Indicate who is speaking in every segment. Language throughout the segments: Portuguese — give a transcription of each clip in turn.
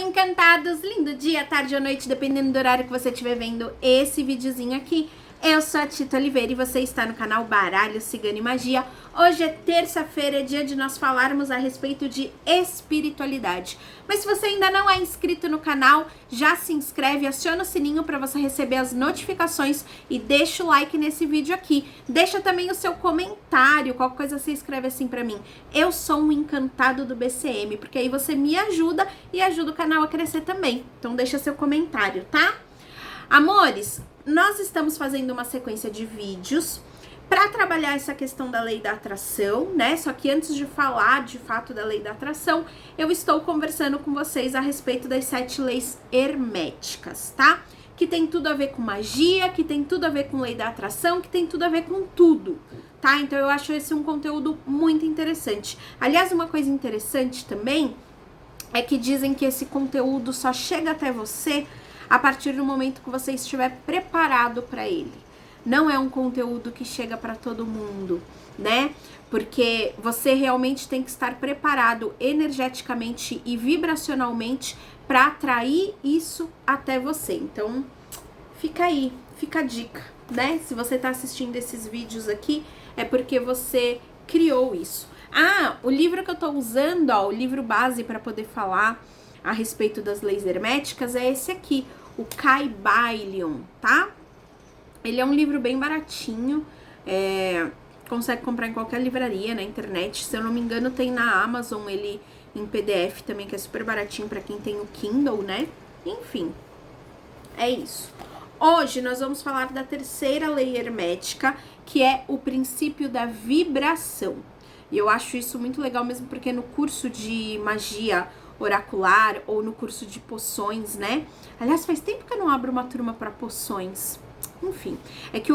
Speaker 1: encantados, lindo dia, tarde ou noite, dependendo do horário que você estiver vendo esse videozinho aqui. Eu sou a Tita Oliveira e você está no canal Baralho Cigano e Magia. Hoje é terça-feira, é dia de nós falarmos a respeito de espiritualidade. Mas se você ainda não é inscrito no canal, já se inscreve, aciona o sininho para você receber as notificações e deixa o like nesse vídeo aqui. Deixa também o seu comentário, qualquer coisa você escreve assim para mim. Eu sou um encantado do BCM, porque aí você me ajuda e ajuda o canal a crescer também. Então deixa seu comentário, tá? Amores, nós estamos fazendo uma sequência de vídeos para trabalhar essa questão da lei da atração, né? Só que antes de falar de fato da lei da atração, eu estou conversando com vocês a respeito das 7 leis herméticas, tá? Que tem tudo a ver com magia, que tem tudo a ver com lei da atração, que tem tudo a ver com tudo, tá? Então eu acho esse um conteúdo muito interessante. Aliás, uma coisa interessante também é que dizem que esse conteúdo só chega até você a partir do momento que você estiver preparado para ele. Não é um conteúdo que chega para todo mundo, né? Porque você realmente tem que estar preparado energeticamente e vibracionalmente para atrair isso até você. Então, fica aí, fica a dica, né? Se você tá assistindo esses vídeos aqui, é porque você criou isso. Ah, o livro que eu tô usando, ó, o livro base para poder falar a respeito das leis herméticas é esse aqui, o Kybalion, tá? Ele é um livro bem baratinho, consegue comprar em qualquer livraria na internet. Se eu não me engano, tem na Amazon ele em PDF também, que é super baratinho para quem tem o Kindle, né? Enfim, é isso. Hoje nós vamos falar da terceira lei hermética, que é o princípio da vibração. E eu acho isso muito legal mesmo porque no curso de magia oracular ou no curso de poções, né? Aliás, faz tempo que eu não abro uma turma para poções. Enfim, é que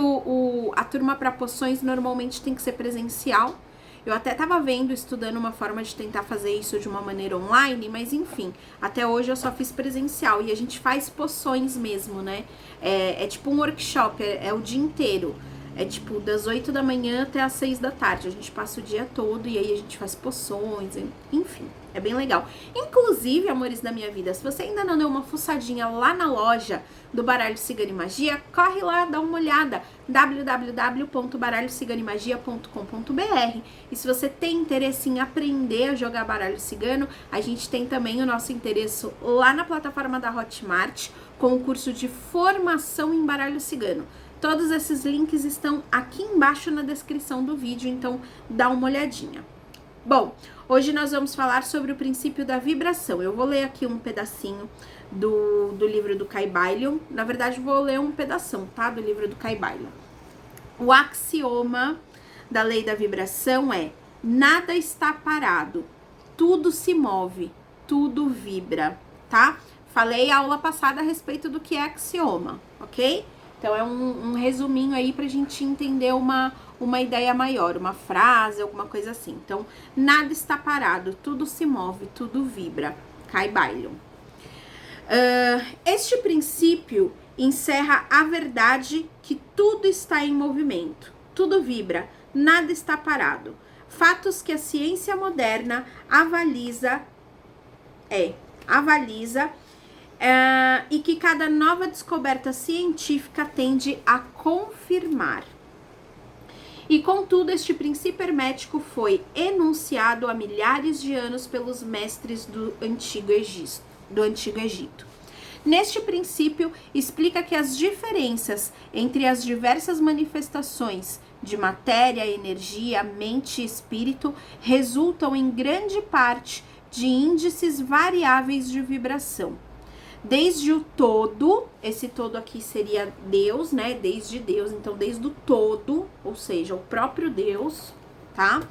Speaker 1: a turma para poções normalmente tem que ser presencial. Eu até tava vendo, estudando uma forma de tentar fazer isso de uma maneira online, mas enfim, até hoje eu só fiz presencial e a gente faz poções mesmo, né? É tipo um workshop, é o dia inteiro. É tipo das 8 da manhã até as 6 da tarde. A gente passa o dia todo e aí a gente faz poções, enfim, é bem legal. Inclusive, amores da minha vida, se você ainda não deu uma fuçadinha lá na loja do Baralho Cigano e Magia, corre lá, dá uma olhada, www.baralhociganimagia.com.br. E se você tem interesse em aprender a jogar baralho cigano, a gente tem também o nosso interesse lá na plataforma da Hotmart, com o curso de formação em baralho cigano. Todos esses links estão aqui embaixo na descrição do vídeo, então dá uma olhadinha. Bom, hoje nós vamos falar sobre o princípio da vibração. Eu vou ler aqui um pedacinho do livro do Kybalion. Na verdade, vou ler um pedação, tá? Do livro do Kybalion. O axioma da lei da vibração é: nada está parado, tudo se move, tudo vibra, tá? Falei a aula passada a respeito do que é axioma, ok? Então, é um resuminho aí pra gente entender uma ideia maior, uma frase, alguma coisa assim. Então, nada está parado, tudo se move, tudo vibra. Kybalion. Este princípio encerra a verdade que tudo está em movimento, tudo vibra, nada está parado. Fatos que a ciência moderna avaliza e que cada nova descoberta científica tende a confirmar. E contudo, este princípio hermético foi enunciado há milhares de anos pelos mestres do Antigo Egito. Neste princípio, explica que as diferenças entre as diversas manifestações de matéria, energia, mente e espírito resultam em grande parte de índices variáveis de vibração. Desde o todo, esse todo aqui seria Deus, né? Desde Deus, então desde o todo, ou seja, o próprio Deus, tá?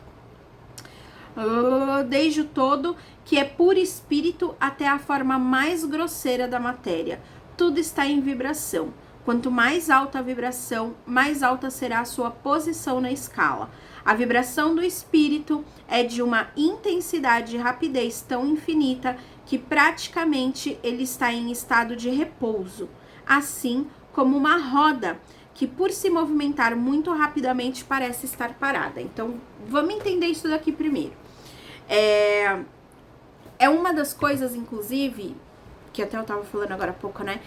Speaker 1: Desde o todo, que é puro espírito, até a forma mais grosseira da matéria. Tudo está em vibração. Quanto mais alta a vibração, mais alta será a sua posição na escala. A vibração do espírito é de uma intensidade e rapidez tão infinita que praticamente ele está em estado de repouso, assim como uma roda que, por se movimentar muito rapidamente, parece estar parada. Então, vamos entender isso daqui primeiro. É uma das coisas, inclusive, que até eu tava falando agora há pouco, né?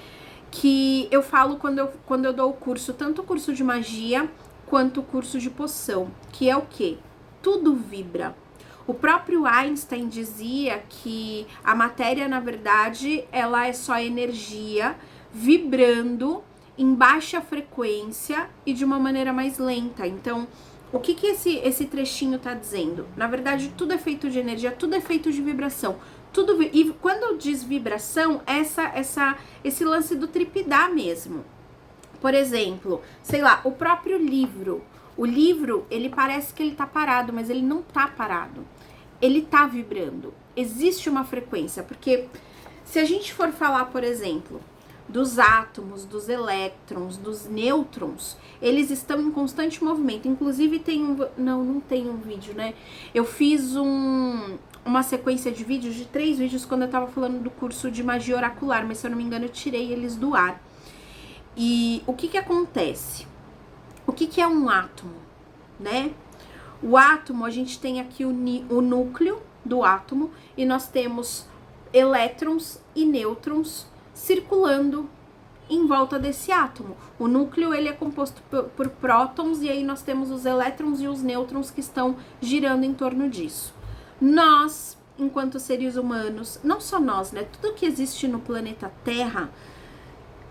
Speaker 1: Que eu falo quando eu dou o curso, tanto o curso de magia quanto o curso de poção, que é o quê? Tudo vibra. O próprio Einstein dizia que a matéria, na verdade, ela é só energia vibrando em baixa frequência e de uma maneira mais lenta. Então, o que esse trechinho tá dizendo? Na verdade, tudo é feito de energia, tudo é feito de vibração. E quando diz vibração, esse lance do tripidar mesmo. Por exemplo, sei lá, o próprio livro. O livro, ele parece que ele tá parado, mas ele não tá parado. Ele tá vibrando. Existe uma frequência, porque se a gente for falar, por exemplo, dos átomos, dos elétrons, dos nêutrons, eles estão em constante movimento. Inclusive tem não tem um vídeo, né? Eu fiz uma sequência de vídeos, de 3 vídeos, quando eu tava falando do curso de magia oracular, mas se eu não me engano eu tirei eles do ar. E o que acontece? O que é um átomo, né? O átomo, a gente tem aqui o núcleo do átomo e nós temos elétrons e nêutrons circulando em volta desse átomo. O núcleo, ele é composto por prótons e aí nós temos os elétrons e os nêutrons que estão girando em torno disso. Nós, enquanto seres humanos, não só nós, né? Tudo que existe no planeta Terra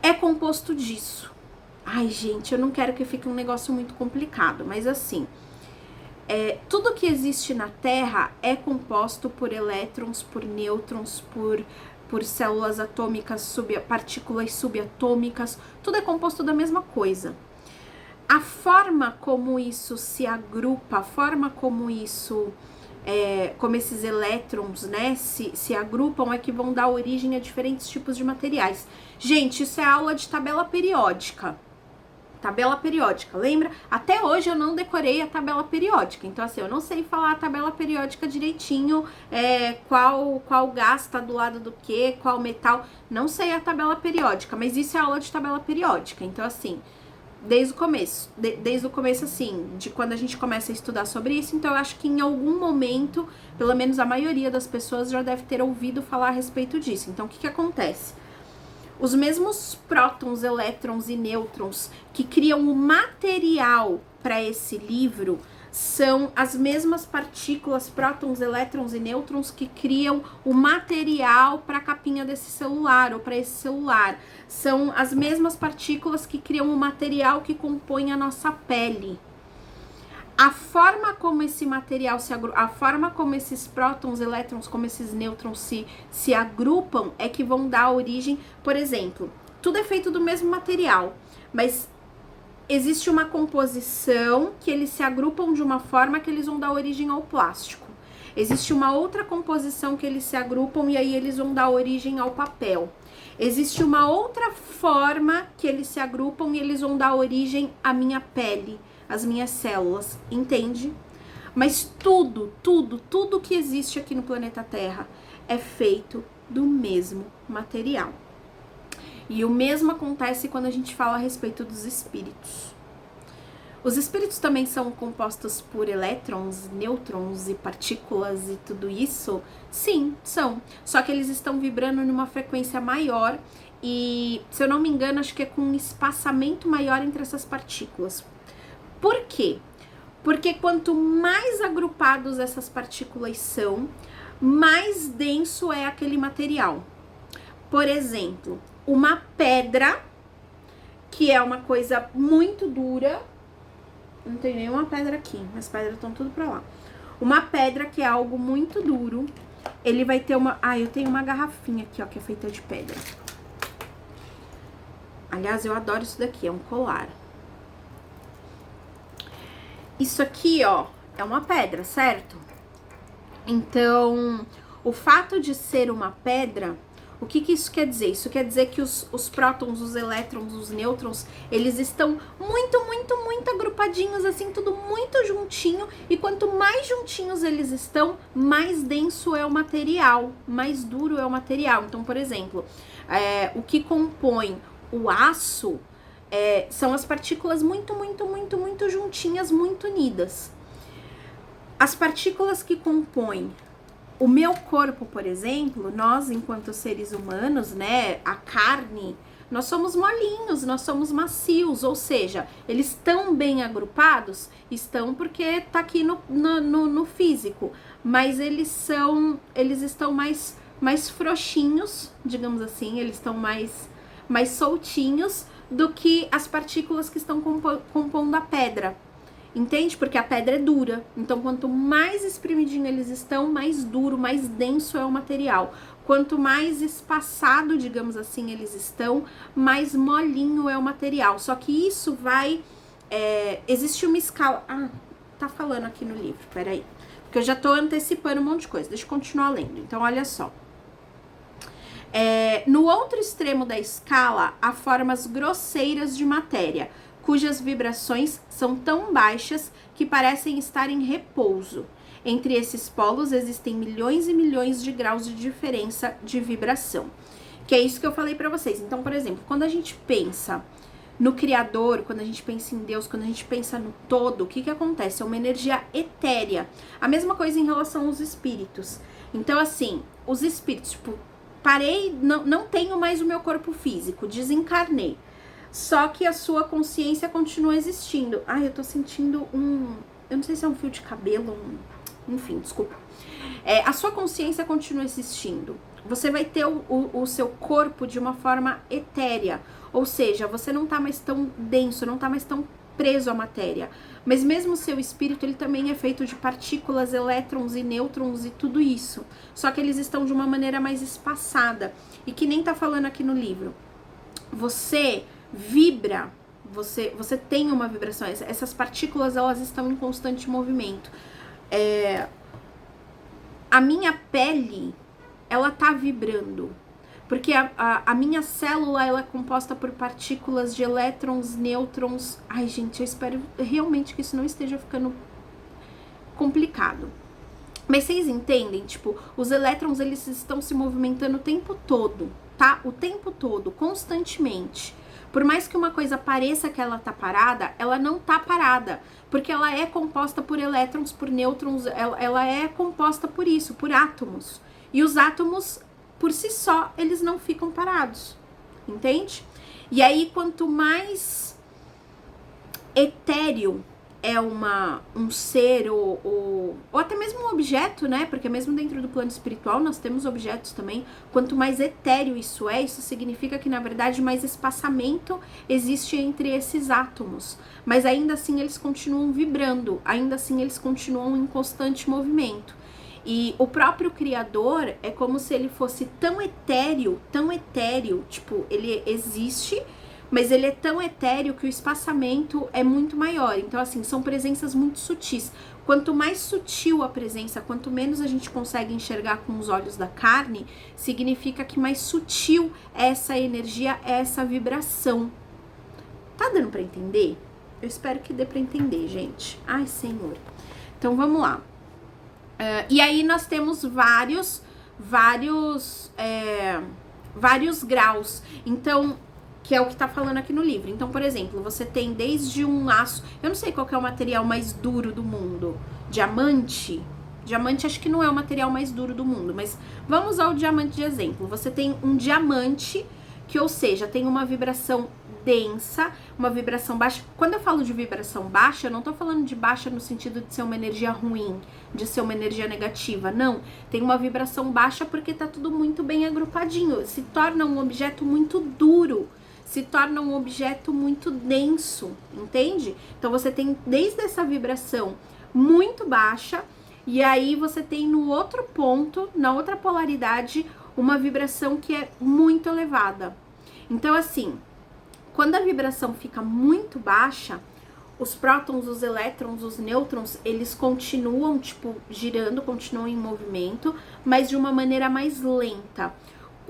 Speaker 1: é composto disso. Ai, gente, eu não quero que fique um negócio muito complicado, mas assim, tudo que existe na Terra é composto por elétrons, por nêutrons, por células atômicas, partículas subatômicas, tudo é composto da mesma coisa. A forma como isso se agrupa, a forma como isso, como esses elétrons, né, se agrupam é que vão dar origem a diferentes tipos de materiais. Gente, isso é aula de tabela periódica. Tabela periódica, lembra? Até hoje eu não decorei a tabela periódica, então assim, eu não sei falar a tabela periódica direitinho, qual gás tá do lado do que, qual metal, não sei a tabela periódica, mas isso é aula de tabela periódica, então assim, desde o começo assim, de quando a gente começa a estudar sobre isso, então eu acho que em algum momento, pelo menos a maioria das pessoas já deve ter ouvido falar a respeito disso. Então o que acontece? Os mesmos prótons, elétrons e nêutrons que criam o material para esse livro são as mesmas partículas, prótons, elétrons e nêutrons, que criam o material para a capinha desse celular ou para esse celular. São as mesmas partículas que criam o material que compõe a nossa pele. A forma como esse material a forma como esses prótons, elétrons, como esses nêutrons se agrupam é que vão dar origem, por exemplo, tudo é feito do mesmo material, mas existe uma composição que eles se agrupam de uma forma que eles vão dar origem ao plástico. Existe uma outra composição que eles se agrupam e aí eles vão dar origem ao papel. Existe uma outra forma que eles se agrupam e eles vão dar origem à minha pele, as minhas células, entende? Mas tudo que existe aqui no planeta Terra é feito do mesmo material. E o mesmo acontece quando a gente fala a respeito dos espíritos. Os espíritos também são compostos por elétrons, nêutrons e partículas e tudo isso? Sim, são. Só que eles estão vibrando numa frequência maior e, se eu não me engano, acho que é com um espaçamento maior entre essas partículas. Por quê? Porque quanto mais agrupados essas partículas são, mais denso é aquele material. Por exemplo, uma pedra, que é uma coisa muito dura, não tem nenhuma pedra aqui, as pedras estão tudo pra lá. Uma pedra que é algo muito duro, ele vai ter uma... eu tenho uma garrafinha aqui, ó, que é feita de pedra. Aliás, eu adoro isso daqui, é um colar. Isso aqui, ó, é uma pedra, certo? Então, o fato de ser uma pedra, o que isso quer dizer? Isso quer dizer que os prótons, os elétrons, os nêutrons, eles estão muito agrupadinhos, assim, tudo muito juntinho. E quanto mais juntinhos eles estão, mais denso é o material, mais duro é o material. Então, por exemplo, o que compõe o aço são as partículas muito juntinhas, muito unidas. As partículas que compõem O meu corpo, por exemplo, nós enquanto seres humanos, né, a carne, nós somos molinhos, nós somos macios, ou seja, eles estão bem agrupados? Estão porque tá aqui no físico, mas eles estão mais frouxinhos, digamos assim, eles estão mais soltinhos do que as partículas que estão compondo a pedra. Entende? Porque a pedra é dura. Então, quanto mais espremidinho eles estão, mais duro, mais denso é o material. Quanto mais espaçado, digamos assim, eles estão, mais molinho é o material. Só que isso vai... existe uma escala... Ah, tá falando aqui no livro, peraí. Porque eu já tô antecipando um monte de coisa. Deixa eu continuar lendo. Então, olha só. No outro extremo da escala, há formas grosseiras de matéria, cujas vibrações são tão baixas que parecem estar em repouso. Entre esses polos existem milhões e milhões de graus de diferença de vibração. Que é isso que eu falei pra vocês. Então, por exemplo, quando a gente pensa no Criador, quando a gente pensa em Deus, quando a gente pensa no todo, o que acontece? É uma energia etérea. A mesma coisa em relação aos espíritos. Então, assim, os espíritos, tipo, parei, não tenho mais o meu corpo físico, desencarnei. Só que a sua consciência continua existindo. Ai, eu tô sentindo eu não sei se é um fio de cabelo, enfim, desculpa. A sua consciência continua existindo. Você vai ter o seu corpo de uma forma etérea. Ou seja, você não tá mais tão denso, não tá mais tão preso à matéria. Mas mesmo o seu espírito, ele também é feito de partículas, elétrons e nêutrons e tudo isso. Só que eles estão de uma maneira mais espaçada. E que nem tá falando aqui no livro. Você vibra, você tem uma vibração, essas partículas, elas estão em constante movimento. A minha pele, ela tá vibrando, porque a minha célula, ela é composta por partículas de elétrons, nêutrons. Ai, gente, eu espero realmente que isso não esteja ficando complicado. Mas vocês entendem, tipo, os elétrons, eles estão se movimentando o tempo todo, tá? O tempo todo, constantemente. Por mais que uma coisa pareça que ela tá parada, ela não tá parada, porque ela é composta por elétrons, por nêutrons, ela é composta por isso, por átomos. E os átomos, por si só, eles não ficam parados, entende? E aí, quanto mais etéreo é um ser ou até mesmo um objeto, né? Porque mesmo dentro do plano espiritual nós temos objetos também. Quanto mais etéreo isso significa que, na verdade, mais espaçamento existe entre esses átomos. Mas ainda assim eles continuam vibrando, ainda assim eles continuam em constante movimento. E o próprio Criador é como se ele fosse tão etéreo, tipo, ele existe, mas ele é tão etéreo que o espaçamento é muito maior. Então, assim, são presenças muito sutis. Quanto mais sutil a presença, quanto menos a gente consegue enxergar com os olhos da carne, significa que mais sutil é essa energia, é essa vibração. Tá dando pra entender? Eu espero que dê pra entender, gente. Ai, Senhor. Então, vamos lá. E aí, nós temos vários graus. Então, que é o que tá falando aqui no livro. Então, por exemplo, você tem desde um aço... Eu não sei qual que é o material mais duro do mundo. Diamante? Diamante acho que não é o material mais duro do mundo, mas vamos usar o diamante de exemplo. Você tem um diamante que, ou seja, tem uma vibração densa, uma vibração baixa. Quando eu falo de vibração baixa, eu não tô falando de baixa no sentido de ser uma energia ruim, de ser uma energia negativa, não. Tem uma vibração baixa porque tá tudo muito bem agrupadinho, se torna um objeto muito duro, se torna um objeto muito denso, entende? Então você tem desde essa vibração muito baixa, e aí você tem no outro ponto, na outra polaridade, uma vibração que é muito elevada. Então, assim, quando a vibração fica muito baixa, os prótons, os elétrons, os nêutrons, eles continuam, tipo, girando, continuam em movimento, mas de uma maneira mais lenta.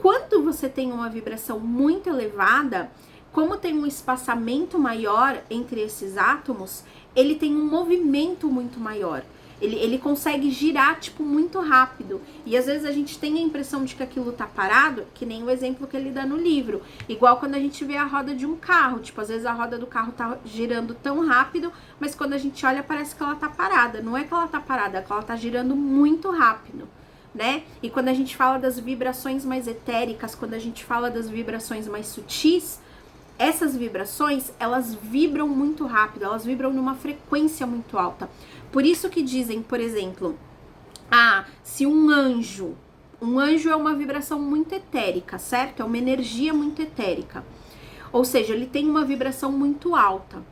Speaker 1: Quando você tem uma vibração muito elevada, como tem um espaçamento maior entre esses átomos, ele tem um movimento muito maior. Ele consegue girar, tipo, muito rápido. E às vezes a gente tem a impressão de que aquilo tá parado, que nem o exemplo que ele dá no livro. Igual quando a gente vê a roda de um carro. Tipo, às vezes a roda do carro tá girando tão rápido, mas quando a gente olha parece que ela tá parada. Não é que ela tá parada, é que ela tá girando muito rápido. né? E quando a gente fala das vibrações mais etéricas, quando a gente fala das vibrações mais sutis, essas vibrações, elas vibram muito rápido, elas vibram numa frequência muito alta. Por isso que dizem, por exemplo, se um anjo é uma vibração muito etérica, certo? É uma energia muito etérica. Ou seja, ele tem uma vibração muito alta.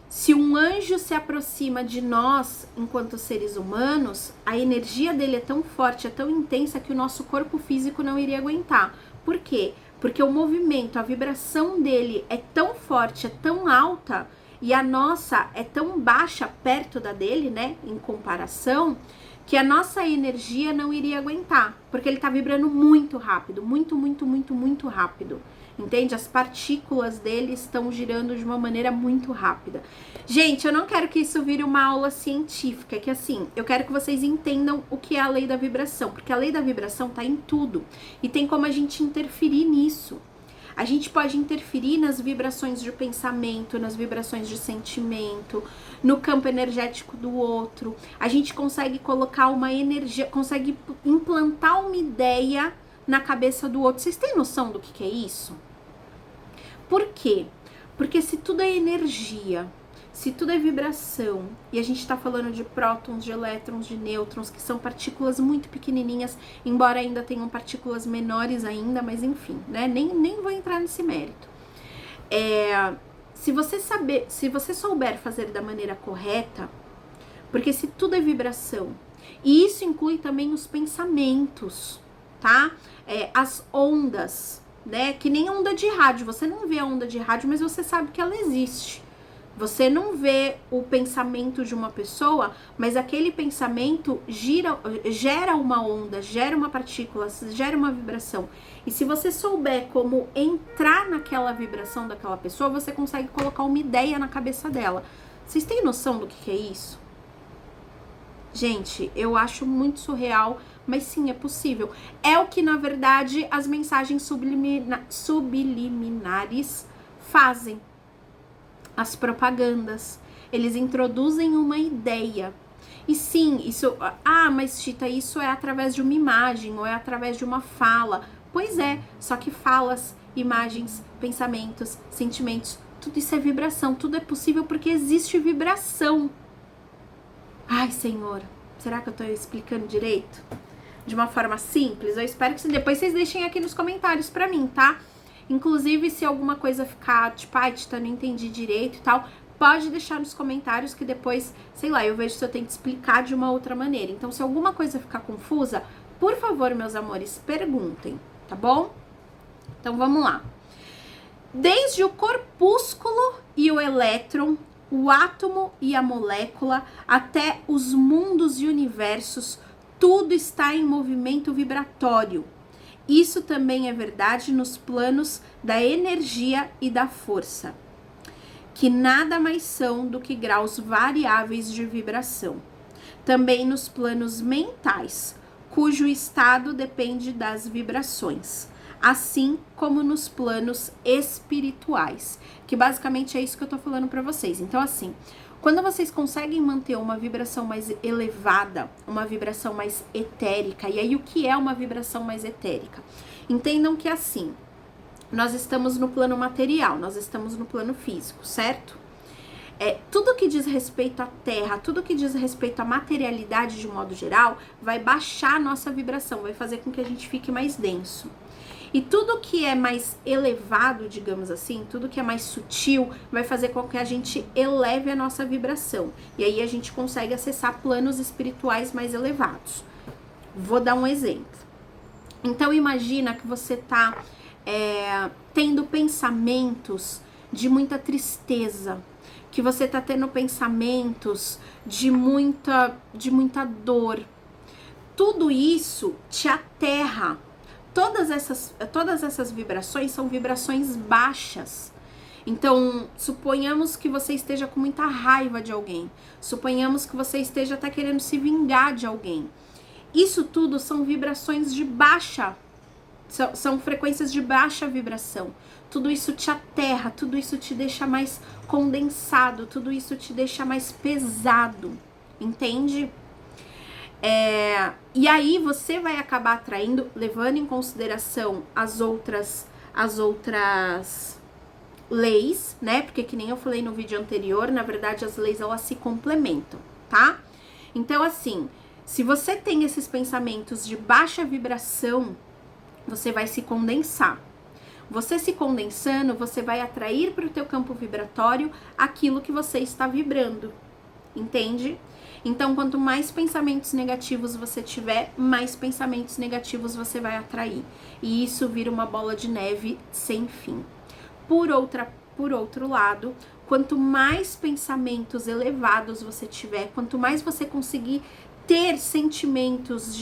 Speaker 1: Se um anjo se aproxima de nós, enquanto seres humanos, a energia dele é tão forte, é tão intensa que o nosso corpo físico não iria aguentar. Por quê? Porque o movimento, a vibração dele é tão forte, é tão alta, e a nossa é tão baixa perto da dele, né, em comparação, que a nossa energia não iria aguentar, porque ele tá vibrando muito rápido, muito, muito, muito, muito rápido. Entende? As partículas dele estão girando de uma maneira muito rápida. Gente, eu não quero que isso vire uma aula científica, que assim, eu quero que vocês entendam o que é a lei da vibração, porque a lei da vibração tá em tudo, e tem como a gente interferir nisso. A gente pode interferir nas vibrações de pensamento, nas vibrações de sentimento, no campo energético do outro. A gente consegue colocar uma energia, consegue implantar uma ideia na cabeça do outro. Vocês têm noção do que é isso? Por quê? Porque se tudo é energia, se tudo é vibração, e a gente tá falando de prótons, de elétrons, de nêutrons, que são partículas muito pequenininhas, embora ainda tenham partículas menores ainda, mas enfim, né? Nem vou entrar nesse mérito. Se você souber fazer da maneira correta, porque se tudo é vibração, e isso inclui também os pensamentos, tá? As ondas, né? Que nem onda de rádio. Você não vê a onda de rádio, mas você sabe que ela existe. Você não vê o pensamento de uma pessoa, mas aquele pensamento gera uma onda, gera uma partícula, gera uma vibração. E se você souber como entrar naquela vibração daquela pessoa, você consegue colocar uma ideia na cabeça dela. Vocês têm noção do que é isso? Gente, eu acho muito surreal, mas sim, é possível. É o que, na verdade, as mensagens subliminares fazem. As propagandas. Eles introduzem uma ideia. E sim, isso... mas Chita, isso é através de uma imagem ou é através de uma fala. Pois é, só que falas, imagens, pensamentos, sentimentos, tudo isso é vibração. Tudo é possível porque existe vibração. Ai, Senhor, será que eu tô explicando direito? De uma forma simples? Eu espero que depois vocês deixem aqui nos comentários pra mim, tá? Inclusive, se alguma coisa ficar, tipo, Tita, não entendi direito e tal, pode deixar nos comentários que depois, sei lá, eu vejo se eu tenho que explicar de uma outra maneira. Então, se alguma coisa ficar confusa, por favor, meus amores, perguntem, tá bom? Então, vamos lá. Desde o corpúsculo e o elétron, o átomo e a molécula, até os mundos e universos, tudo está em movimento vibratório. Isso também é verdade nos planos da energia e da força, que nada mais são do que graus variáveis de vibração. Também nos planos mentais, cujo estado depende das vibrações, assim como nos planos espirituais, que basicamente é isso que eu tô falando pra vocês. Então, assim, quando vocês conseguem manter uma vibração mais elevada, uma vibração mais etérica, e aí o que é uma vibração mais etérica? Entendam que assim, nós estamos no plano material, nós estamos no plano físico, certo? Tudo que diz respeito à terra, tudo que diz respeito à materialidade de um modo geral, vai baixar a nossa vibração, vai fazer com que a gente fique mais denso. E tudo que é mais elevado, digamos assim, tudo que é mais sutil, vai fazer com que a gente eleve a nossa vibração. E aí a gente consegue acessar planos espirituais mais elevados. Vou dar um exemplo. Então imagina que você tá tendo pensamentos de muita tristeza, que você tá tendo pensamentos de muita dor. Tudo isso te aterra. Todas essas vibrações são vibrações baixas. Então, suponhamos que você esteja com muita raiva de alguém. Suponhamos que você esteja até querendo se vingar de alguém. Isso tudo são vibrações de baixa, são frequências de baixa vibração. Tudo isso te aterra, tudo isso te deixa mais condensado, tudo isso te deixa mais pesado. Entende? E aí você vai acabar atraindo, levando em consideração as outras leis, né? Porque que nem eu falei no vídeo anterior, na verdade as leis elas se complementam, tá? Então assim, se você tem esses pensamentos de baixa vibração, você vai se condensar. Você se condensando, você vai atrair para o teu campo vibratório aquilo que você está vibrando, entende? Então, quanto mais pensamentos negativos você tiver, mais pensamentos negativos você vai atrair. E isso vira uma bola de neve sem fim. Por outro lado, quanto mais pensamentos elevados você tiver, quanto mais você conseguir ter sentimentos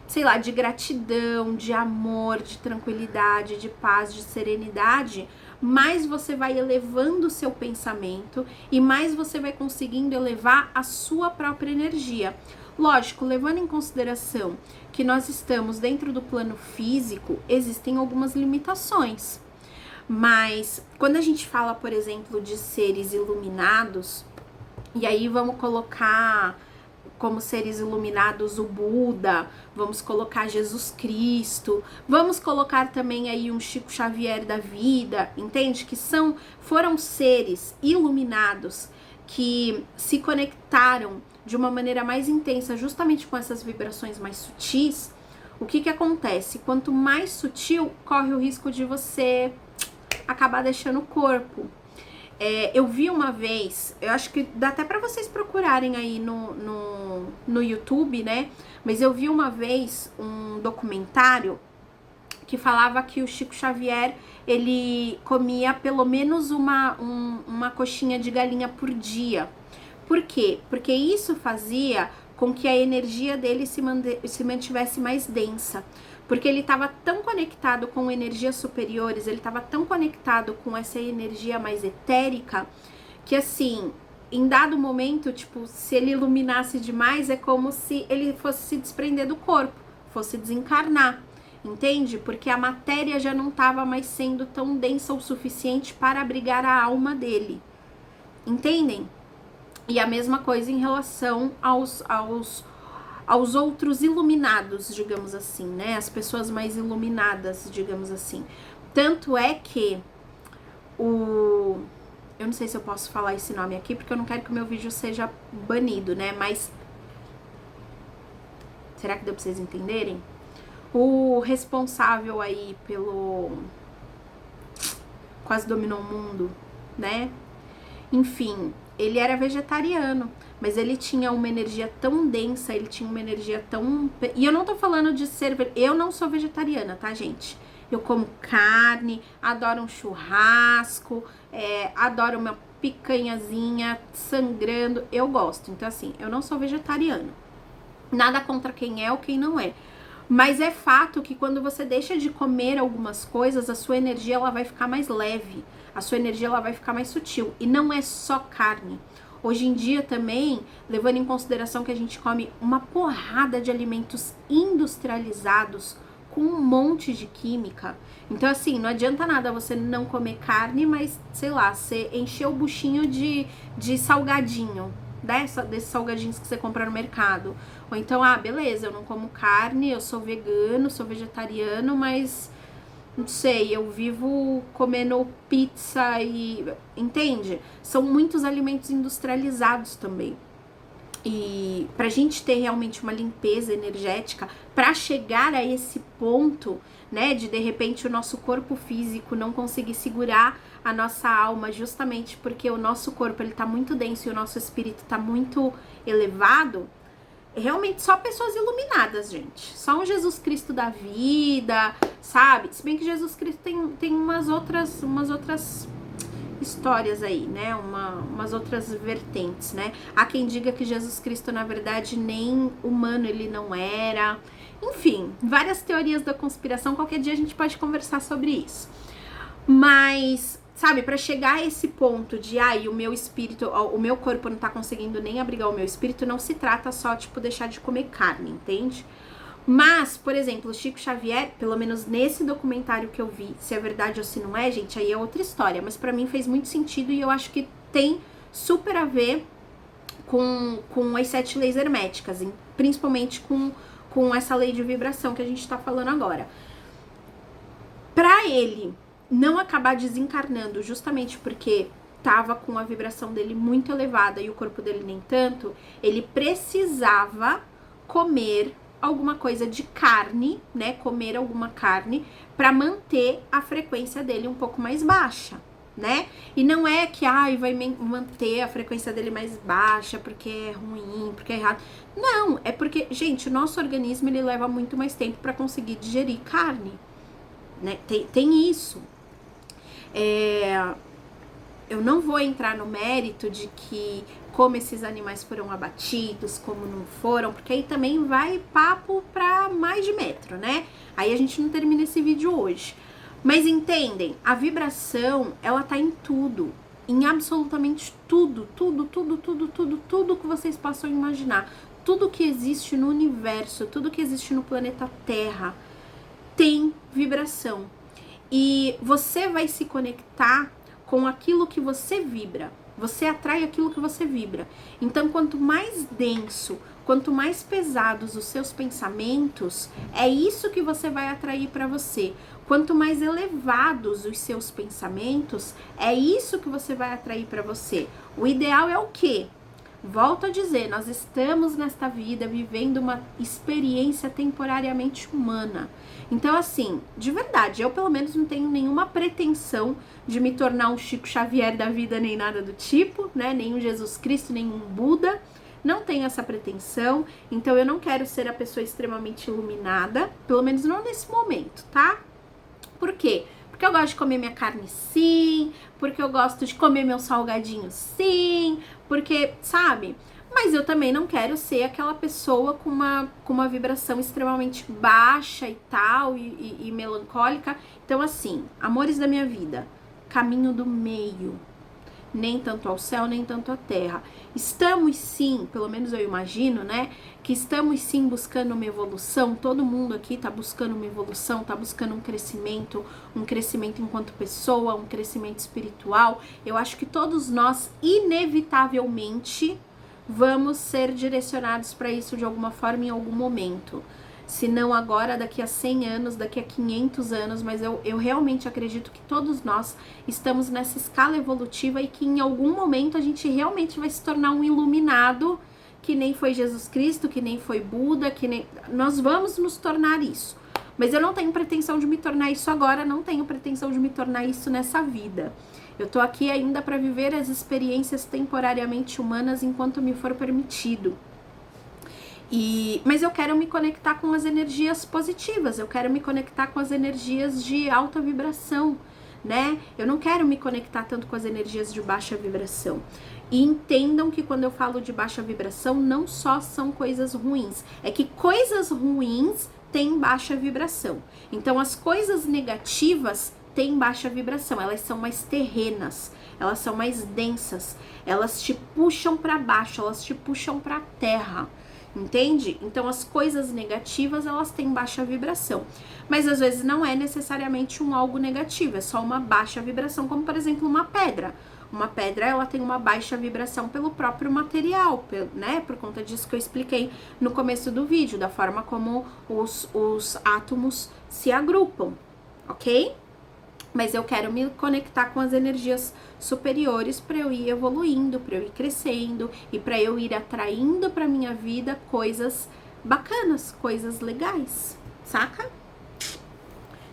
Speaker 1: sei lá, de gratidão, de amor, de tranquilidade, de paz, de serenidade, mais você vai elevando o seu pensamento e mais você vai conseguindo elevar a sua própria energia. Lógico, levando em consideração que nós estamos dentro do plano físico, existem algumas limitações. Mas quando a gente fala, por exemplo, de seres iluminados, e aí vamos colocar como seres iluminados o Buda, vamos colocar Jesus Cristo, vamos colocar também aí um Chico Xavier da vida, entende? Que foram seres iluminados que se conectaram de uma maneira mais intensa justamente com essas vibrações mais sutis. O que acontece? Quanto mais sutil, corre o risco de você acabar deixando o corpo. Eu vi uma vez, eu acho que dá até pra vocês procurarem aí no YouTube, né? Mas eu vi uma vez um documentário que falava que o Chico Xavier, ele comia pelo menos uma coxinha de galinha por dia. Por quê? Porque isso fazia com que a energia dele se mantivesse mais densa. Porque ele estava tão conectado com energias superiores, ele estava tão conectado com essa energia mais etérica, que assim, em dado momento, tipo, se ele iluminasse demais, é como se ele fosse se desprender do corpo, fosse desencarnar, entende? Porque a matéria já não estava mais sendo tão densa o suficiente para abrigar a alma dele, entendem? E a mesma coisa em relação aos outros iluminados, digamos assim, né? As pessoas mais iluminadas, digamos assim. Tanto é que eu não sei se eu posso falar esse nome aqui, porque eu não quero que o meu vídeo seja banido, né? Mas será que deu pra vocês entenderem? O responsável aí pelo Quase Dominou o Mundo, né? Enfim, ele era vegetariano, mas ele tinha uma energia tão densa, ele tinha uma energia tão... E eu não tô falando de ser... Eu não sou vegetariana, tá, gente? Eu como carne, adoro um churrasco, adoro uma picanhazinha sangrando, eu gosto. Então, assim, eu não sou vegetariana. Nada contra quem é ou quem não é. Mas é fato que quando você deixa de comer algumas coisas, a sua energia ela vai ficar mais leve. A sua energia ela vai ficar mais sutil. E não é só carne. Hoje em dia também, levando em consideração que a gente come uma porrada de alimentos industrializados com um monte de química. Então assim, não adianta nada você não comer carne, mas sei lá, você encher o buchinho de salgadinho, desses salgadinhos que você compra no mercado. Ou então, beleza, eu não como carne, eu sou vegano, sou vegetariano, mas não sei, eu vivo comendo pizza e... Entende? São muitos alimentos industrializados também. E pra gente ter realmente uma limpeza energética, pra chegar a esse ponto, né, de repente o nosso corpo físico não conseguir segurar a nossa alma, justamente porque o nosso corpo ele tá muito denso e o nosso espírito tá muito elevado, realmente só pessoas iluminadas, gente. Só um Jesus Cristo da vida, sabe? Se bem que Jesus Cristo tem umas outras histórias aí, né? Umas outras vertentes, né? Há quem diga que Jesus Cristo, na verdade, nem humano ele não era. Enfim, várias teorias da conspiração. Qualquer dia a gente pode conversar sobre isso. Mas, sabe, para chegar a esse ponto de, o meu espírito, o meu corpo não tá conseguindo nem abrigar o meu espírito, não se trata só, tipo, deixar de comer carne, entende? Mas, por exemplo, o Chico Xavier, pelo menos nesse documentário que eu vi, se é verdade ou se não é, gente, aí é outra história, mas pra mim fez muito sentido e eu acho que tem super a ver com as 7 leis herméticas, principalmente com essa lei de vibração que a gente tá falando agora. Pra ele não acabar desencarnando justamente porque tava com a vibração dele muito elevada e o corpo dele nem tanto, ele precisava comer alguma coisa de carne, né? Comer alguma carne para manter a frequência dele um pouco mais baixa, né? E não é que vai manter a frequência dele mais baixa porque é ruim, porque é errado. Não, é porque, gente, o nosso organismo ele leva muito mais tempo para conseguir digerir carne, né? Tem isso. Eu não vou entrar no mérito de que como esses animais foram abatidos, como não foram, porque aí também vai papo pra mais de metro, né? Aí a gente não termina esse vídeo hoje. Mas entendem, a vibração, ela tá em tudo, em absolutamente tudo que vocês possam imaginar. Tudo que existe no universo, tudo que existe no planeta Terra tem vibração. E você vai se conectar com aquilo que você vibra. Você atrai aquilo que você vibra. Então, quanto mais denso, quanto mais pesados os seus pensamentos, é isso que você vai atrair para você. Quanto mais elevados os seus pensamentos, é isso que você vai atrair para você. O ideal é o quê? Volto a dizer, nós estamos nesta vida vivendo uma experiência temporariamente humana. Então, assim, de verdade, eu pelo menos não tenho nenhuma pretensão de me tornar um Chico Xavier da vida, nem nada do tipo, né? Nem um Jesus Cristo, nem um Buda. Não tenho essa pretensão, então eu não quero ser a pessoa extremamente iluminada, pelo menos não nesse momento, tá? Por quê? Porque eu gosto de comer minha carne sim, porque eu gosto de comer meu salgadinho sim, porque, sabe? Mas eu também não quero ser aquela pessoa com uma vibração extremamente baixa e tal, e melancólica. Então, assim, amores da minha vida, caminho do meio. Nem tanto ao céu, nem tanto à terra. Estamos sim, pelo menos eu imagino, né? Que estamos sim buscando uma evolução. Todo mundo aqui tá buscando uma evolução, tá buscando um crescimento enquanto pessoa, um crescimento espiritual. Eu acho que todos nós, inevitavelmente, vamos ser direcionados para isso de alguma forma em algum momento. Se não agora, daqui a 100 anos, daqui a 500 anos, mas eu realmente acredito que todos nós estamos nessa escala evolutiva e que em algum momento a gente realmente vai se tornar um iluminado, que nem foi Jesus Cristo, que nem foi Buda, que nem... Nós vamos nos tornar isso. Mas eu não tenho pretensão de me tornar isso agora, não tenho pretensão de me tornar isso nessa vida. Eu tô aqui ainda para viver as experiências temporariamente humanas enquanto me for permitido. Mas eu quero me conectar com as energias positivas, eu quero me conectar com as energias de alta vibração, né? Eu não quero me conectar tanto com as energias de baixa vibração. E entendam que quando eu falo de baixa vibração, não só são coisas ruins, é que coisas ruins têm baixa vibração. Então as coisas negativas têm baixa vibração, elas são mais terrenas, elas são mais densas, elas te puxam para baixo, elas te puxam para a terra. Entende? Então as coisas negativas elas têm baixa vibração, mas às vezes não é necessariamente um algo negativo, é só uma baixa vibração, como por exemplo uma pedra. Uma pedra ela tem uma baixa vibração pelo próprio material, né? Por conta disso que eu expliquei no começo do vídeo, da forma como os átomos se agrupam, ok? Mas eu quero me conectar com as energias superiores para eu ir evoluindo, para eu ir crescendo e para eu ir atraindo para minha vida coisas bacanas, coisas legais, saca?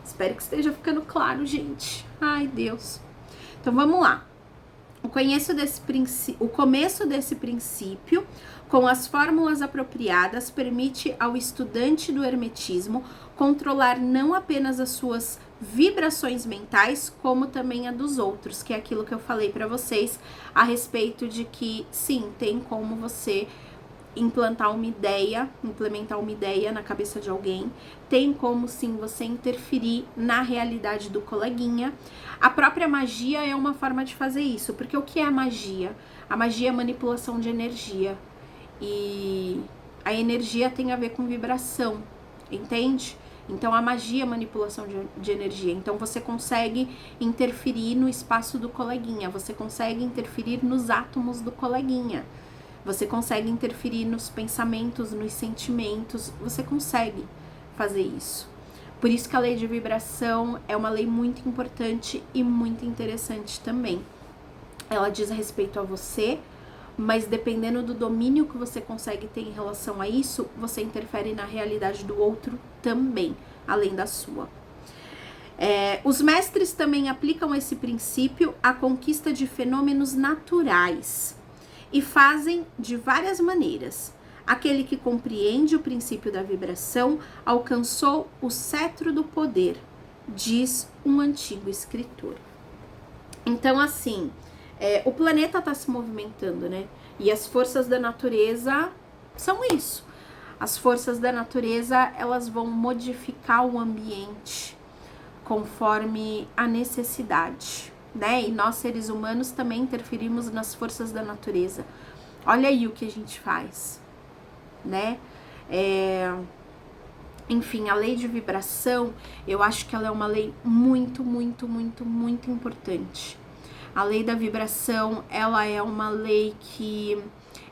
Speaker 1: Espero que esteja ficando claro, gente. Ai, Deus. Então vamos lá. O começo desse princípio, com as fórmulas apropriadas, permite ao estudante do hermetismo controlar não apenas as suas vibrações mentais, como também a dos outros, que é aquilo que eu falei para vocês a respeito de que, sim, tem como você implementar uma ideia na cabeça de alguém, tem como sim você interferir na realidade do coleguinha. A própria magia é uma forma de fazer isso, porque o que é a magia? A magia é manipulação de energia, e a energia tem a ver com vibração, entende? Então a magia é manipulação de energia, então você consegue interferir no espaço do coleguinha, você consegue interferir nos átomos do coleguinha. você consegue interferir nos pensamentos, nos sentimentos, você consegue fazer isso. Por isso que a lei de vibração é uma lei muito importante e muito interessante também. Ela diz respeito a você, mas dependendo do domínio que você consegue ter em relação a isso, você interfere na realidade do outro também, além da sua. Os mestres também aplicam esse princípio à conquista de fenômenos naturais e fazem de várias maneiras. Aquele que compreende o princípio da vibração alcançou o cetro do poder, diz um antigo escritor. Então, assim, o planeta está se movimentando, né? E as forças da natureza são isso. As forças da natureza, elas vão modificar o ambiente conforme a necessidade, né? E nós, seres humanos, também interferimos nas forças da natureza. Olha aí o que a gente faz, né? Enfim, a lei de vibração, eu acho que ela é uma lei muito, muito, muito, muito importante. A lei da vibração, ela é uma lei que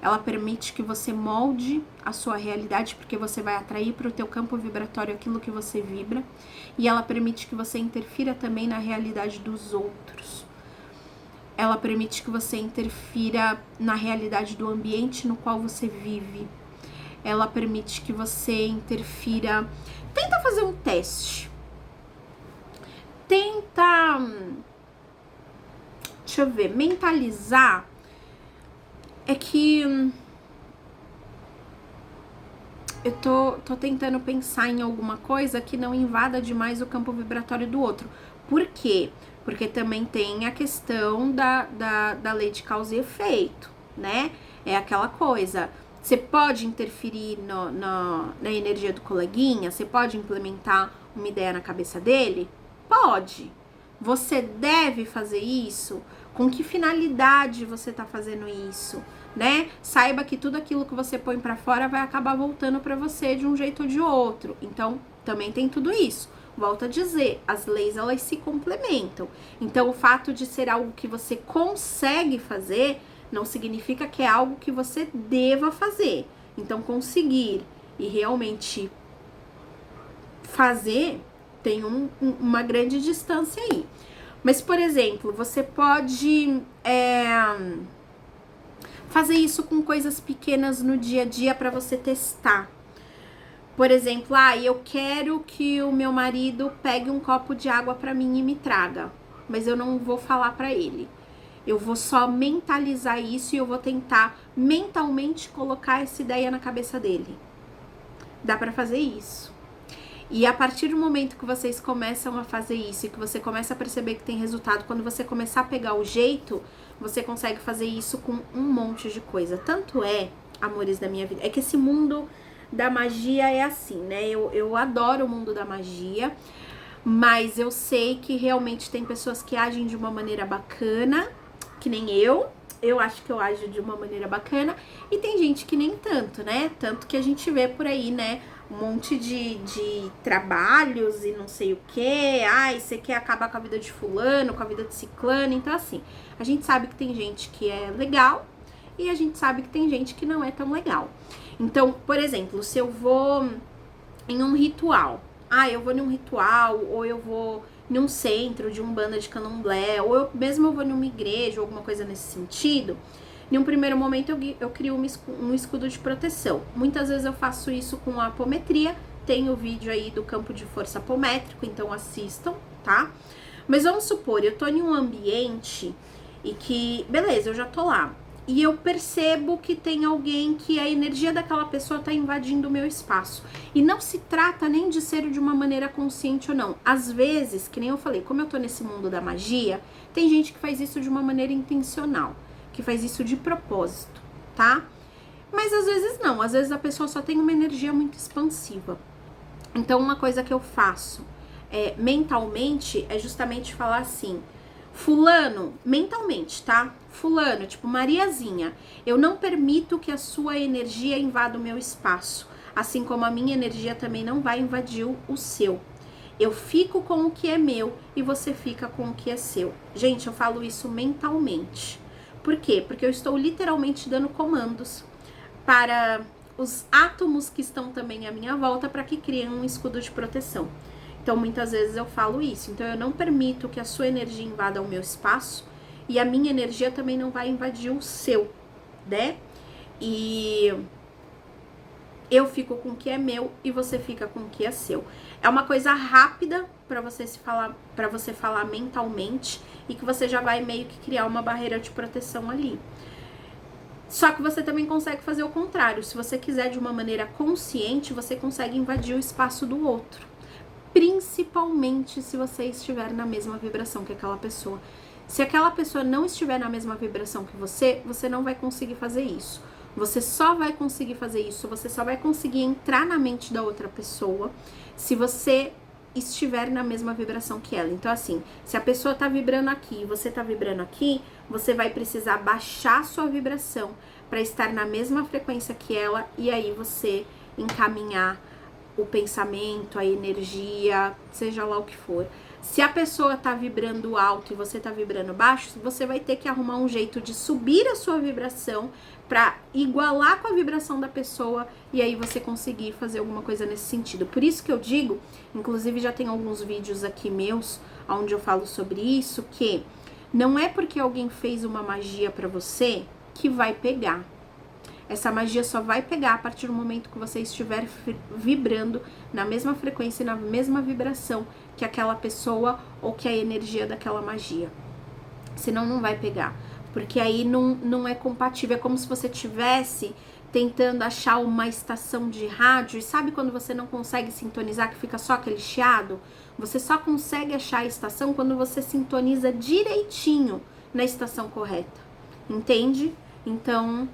Speaker 1: ela permite que você molde a sua realidade, porque você vai atrair para o teu campo vibratório aquilo que você vibra, e ela permite que você interfira também na realidade dos outros. Ela permite que você interfira na realidade do ambiente no qual você vive. Ela permite que você interfira. Tenta fazer um teste. Tenta, deixa eu ver, mentalizar. É que eu tô tentando pensar em alguma coisa que não invada demais o campo vibratório do outro. Por quê? Porque também tem a questão da lei de causa e efeito, né? É aquela coisa. Você pode interferir na energia do coleguinha? Você pode implementar uma ideia na cabeça dele? Pode. Você deve fazer isso? Com que finalidade você tá fazendo isso, né? Saiba que tudo aquilo que você põe pra fora vai acabar voltando pra você de um jeito ou de outro. Então, também tem tudo isso. Volto a dizer, as leis, elas se complementam. Então, o fato de ser algo que você consegue fazer não significa que é algo que você deva fazer. Então, conseguir e realmente fazer tem uma grande distância aí. Mas, por exemplo, você pode fazer isso com coisas pequenas no dia a dia para você testar. Por exemplo, eu quero que o meu marido pegue um copo de água para mim e me traga, mas eu não vou falar para ele. Eu vou só mentalizar isso e eu vou tentar mentalmente colocar essa ideia na cabeça dele. Dá para fazer isso. E a partir do momento que vocês começam a fazer isso e que você começa a perceber que tem resultado, quando você começar a pegar o jeito, você consegue fazer isso com um monte de coisa. Tanto é, amores da minha vida, é que esse mundo da magia é assim, né? Eu adoro o mundo da magia, mas eu sei que realmente tem pessoas que agem de uma maneira bacana, que nem eu. Eu acho que eu ajo de uma maneira bacana, e tem gente que nem tanto, né? Tanto que a gente vê por aí, né? Um monte de trabalhos e não sei o que. Você quer acabar com a vida de fulano, com a vida de ciclano. Então, assim, a gente sabe que tem gente que é legal e a gente sabe que tem gente que não é tão legal. Então, por exemplo, se eu vou em um ritual, eu vou num ritual, ou eu vou num centro de umbanda de candomblé, ou eu vou numa igreja, ou alguma coisa nesse sentido. Em um primeiro momento eu crio um escudo de proteção. Muitas vezes eu faço isso com a apometria. Tem o vídeo aí do campo de força apométrico, então assistam, tá? Mas vamos supor, eu tô em um ambiente e que, beleza, eu já tô lá. E eu percebo que tem alguém que a energia daquela pessoa tá invadindo o meu espaço. E não se trata nem de ser de uma maneira consciente ou não. Às vezes, que nem eu falei, como eu tô nesse mundo da magia, tem gente que faz isso de uma maneira intencional, que faz isso de propósito, tá? Mas às vezes não, às vezes a pessoa só tem uma energia muito expansiva. Então, uma coisa que eu faço mentalmente é justamente falar assim: fulano, mentalmente, tá? Fulano, tipo Mariazinha, eu não permito que a sua energia invada o meu espaço, assim como a minha energia também não vai invadir o seu. Eu fico com o que é meu e você fica com o que é seu. Gente, eu falo isso mentalmente. Por quê? Porque eu estou literalmente dando comandos para os átomos que estão também à minha volta, para que criem um escudo de proteção. Então, muitas vezes eu falo isso. Então, eu não permito que a sua energia invada o meu espaço e a minha energia também não vai invadir o seu, né? E eu fico com o que é meu e você fica com o que é seu. É uma coisa rápida para você falar mentalmente e que você já vai meio que criar uma barreira de proteção ali. Só que você também consegue fazer o contrário. Se você quiser de uma maneira consciente, você consegue invadir o espaço do outro. Principalmente se você estiver na mesma vibração que aquela pessoa. Se aquela pessoa não estiver na mesma vibração que você, você não vai conseguir fazer isso. Você só vai conseguir fazer isso, você só vai conseguir entrar na mente da outra pessoa se você estiver na mesma vibração que ela. Então, assim, se a pessoa tá vibrando aqui e você tá vibrando aqui, você vai precisar baixar sua vibração para estar na mesma frequência que ela e aí você encaminhar o pensamento, a energia, seja lá o que for. Se a pessoa tá vibrando alto e você tá vibrando baixo, você vai ter que arrumar um jeito de subir a sua vibração para igualar com a vibração da pessoa e aí você conseguir fazer alguma coisa nesse sentido. Por isso que eu digo, inclusive já tem alguns vídeos aqui meus onde eu falo sobre isso, que não é porque alguém fez uma magia para você que vai pegar. Essa magia só vai pegar a partir do momento que você estiver vibrando na mesma frequência e na mesma vibração que aquela pessoa ou que a energia daquela magia. Senão não vai pegar. Porque aí não é compatível. É como se você estivesse tentando achar uma estação de rádio. E sabe quando você não consegue sintonizar, que fica só aquele chiado? Você só consegue achar a estação quando você sintoniza direitinho na estação correta. Entende? Então,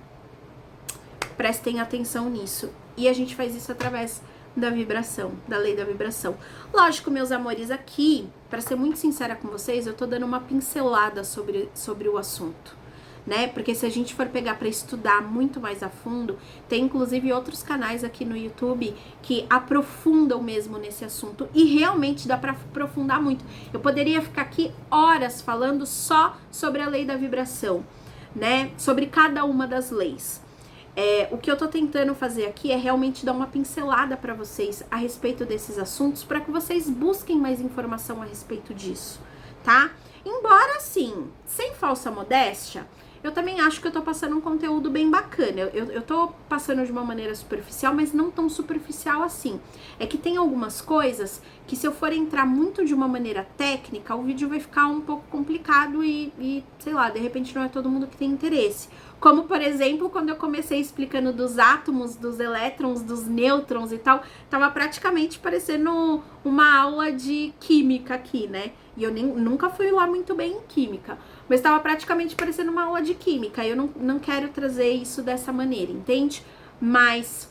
Speaker 1: prestem atenção nisso. E a gente faz isso através da vibração, da lei da vibração. Lógico, meus amores, aqui, para ser muito sincera com vocês, eu tô dando uma pincelada sobre o assunto, né? Porque se a gente for pegar para estudar muito mais a fundo, tem inclusive outros canais aqui no YouTube que aprofundam mesmo nesse assunto e realmente dá para aprofundar muito. Eu poderia ficar aqui horas falando só sobre a lei da vibração, né? Sobre cada uma das leis. O que eu tô tentando fazer aqui é realmente dar uma pincelada para vocês a respeito desses assuntos, para que vocês busquem mais informação a respeito disso, tá? Embora, assim, sem falsa modéstia, eu também acho que eu tô passando um conteúdo bem bacana. Eu tô passando de uma maneira superficial, mas não tão superficial assim. É que tem algumas coisas que se eu for entrar muito de uma maneira técnica, o vídeo vai ficar um pouco complicado e sei lá, de repente não é todo mundo que tem interesse. Como, por exemplo, quando eu comecei explicando dos átomos, dos elétrons, dos nêutrons e tal, tava praticamente parecendo uma aula de química aqui, né? E eu nunca fui lá muito bem em química, mas tava praticamente parecendo uma aula de química. Eu não quero trazer isso dessa maneira, entende? Mas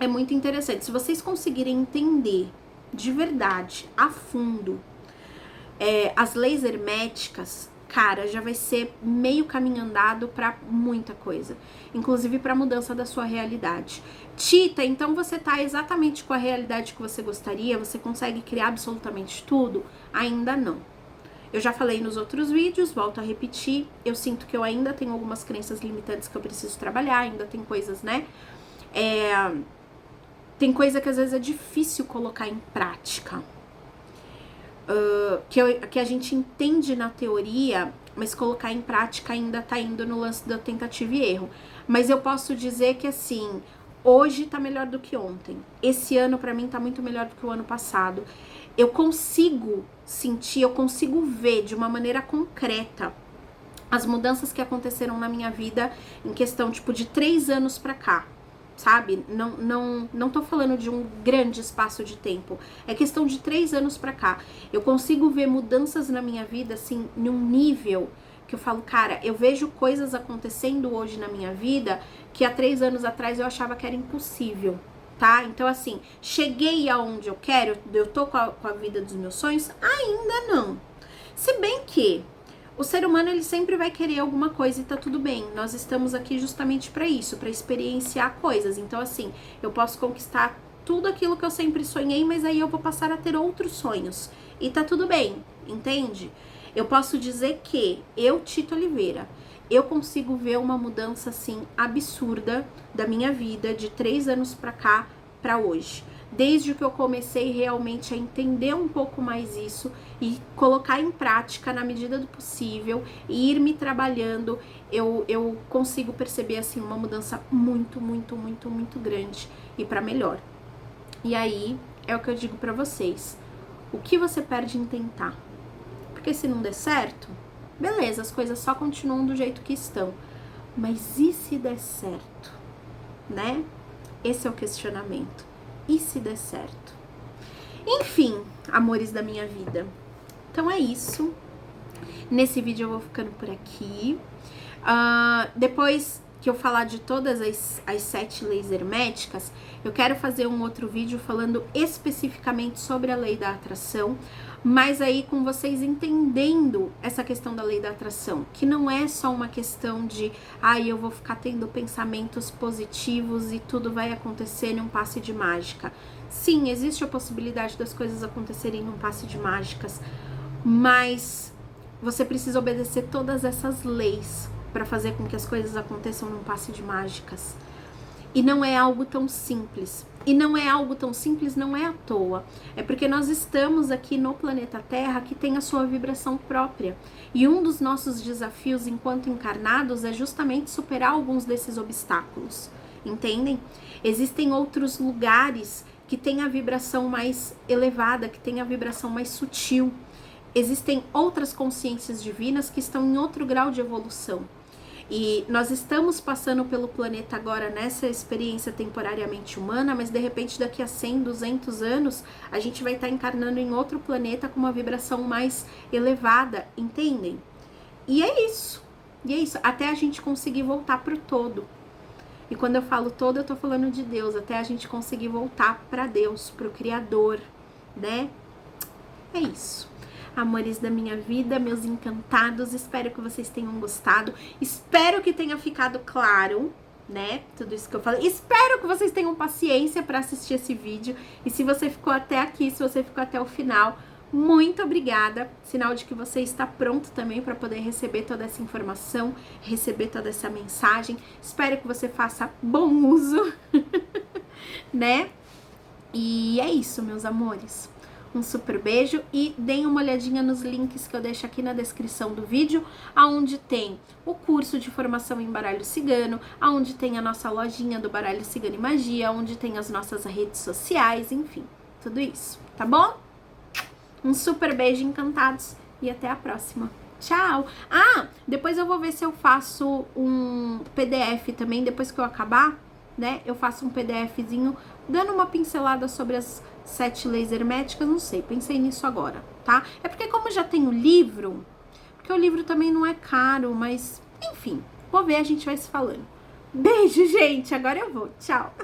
Speaker 1: é muito interessante. Se vocês conseguirem entender de verdade, a fundo, as leis herméticas, cara, já vai ser meio caminho andado pra muita coisa, inclusive pra mudança da sua realidade. Tita, então você tá exatamente com a realidade que você gostaria? Você consegue criar absolutamente tudo? Ainda não. Eu já falei nos outros vídeos, volto a repetir, eu sinto que eu ainda tenho algumas crenças limitantes que eu preciso trabalhar, ainda tem coisas, né? Tem coisa que às vezes é difícil colocar em prática. Que a gente entende na teoria, mas colocar em prática ainda tá indo no lance da tentativa e erro. Mas eu posso dizer que assim, hoje tá melhor do que ontem. Esse ano pra mim tá muito melhor do que o ano passado. Eu consigo sentir, eu consigo ver de uma maneira concreta as mudanças que aconteceram na minha vida em questão tipo de 3 anos pra cá. Sabe? Não tô falando de um grande espaço de tempo. É questão de 3 anos pra cá. Eu consigo ver mudanças na minha vida, assim, num nível que eu falo, cara, eu vejo coisas acontecendo hoje na minha vida que há 3 anos atrás eu achava que era impossível, tá? Então, assim, cheguei aonde eu quero, eu tô com a vida dos meus sonhos? Ainda não. Se bem que o ser humano, ele sempre vai querer alguma coisa e tá tudo bem. Nós estamos aqui justamente pra isso, pra experienciar coisas. Então, assim, eu posso conquistar tudo aquilo que eu sempre sonhei, mas aí eu vou passar a ter outros sonhos. E tá tudo bem, entende? Eu posso dizer que eu, Tita Oliveira, eu consigo ver uma mudança assim absurda da minha vida de 3 anos pra cá, pra hoje. Desde que eu comecei realmente a entender um pouco mais isso e colocar em prática na medida do possível e ir me trabalhando, eu consigo perceber assim uma mudança muito, muito, muito, muito grande e pra melhor. E aí é o que eu digo pra vocês: o que você perde em tentar? Porque se não der certo, beleza, as coisas só continuam do jeito que estão. Mas e se der certo? Né? Esse é o questionamento. E se der certo? Enfim, amores da minha vida. Então é isso. Nesse vídeo eu vou ficando por aqui. Depois que eu falar de todas as 7 leis herméticas, eu quero fazer um outro vídeo falando especificamente sobre a lei da atração, mas aí com vocês entendendo essa questão da lei da atração, que não é só uma questão de eu vou ficar tendo pensamentos positivos e tudo vai acontecer em um passe de mágica. Sim, existe a possibilidade das coisas acontecerem em um passe de mágicas, mas você precisa obedecer todas essas leis para fazer com que as coisas aconteçam num passe de mágicas. E não é algo tão simples. E não é algo tão simples, não é à toa. É porque nós estamos aqui no planeta Terra, que tem a sua vibração própria. E um dos nossos desafios enquanto encarnados é justamente superar alguns desses obstáculos. Entendem? Existem outros lugares que têm a vibração mais elevada, que têm a vibração mais sutil. Existem outras consciências divinas que estão em outro grau de evolução. E nós estamos passando pelo planeta agora nessa experiência temporariamente humana, mas de repente daqui a 100, 200 anos, a gente vai estar encarnando em outro planeta com uma vibração mais elevada, entendem? E é isso, até a gente conseguir voltar pro todo. E quando eu falo todo, eu tô falando de Deus, até a gente conseguir voltar pra Deus, pro Criador, né? É isso. Amores da minha vida, meus encantados, espero que vocês tenham gostado, espero que tenha ficado claro, né, tudo isso que eu falei, espero que vocês tenham paciência para assistir esse vídeo, e se você ficou até aqui, se você ficou até o final, muito obrigada, sinal de que você está pronto também para poder receber toda essa informação, receber toda essa mensagem, espero que você faça bom uso, né, e é isso, meus amores. Um super beijo e deem uma olhadinha nos links que eu deixo aqui na descrição do vídeo, aonde tem o curso de formação em baralho cigano, aonde tem a nossa lojinha do baralho cigano e magia, onde tem as nossas redes sociais, enfim, tudo isso, tá bom? Um super beijo, encantados, e até a próxima. Tchau! Depois eu vou ver se eu faço um PDF também, depois que eu acabar, né? Eu faço um PDFzinho dando uma pincelada sobre as 7 leis herméticas, não sei, pensei nisso agora, tá? É porque como já tem o livro, porque o livro também não é caro, mas enfim, vou ver, a gente vai se falando. Beijo, gente, agora eu vou, tchau!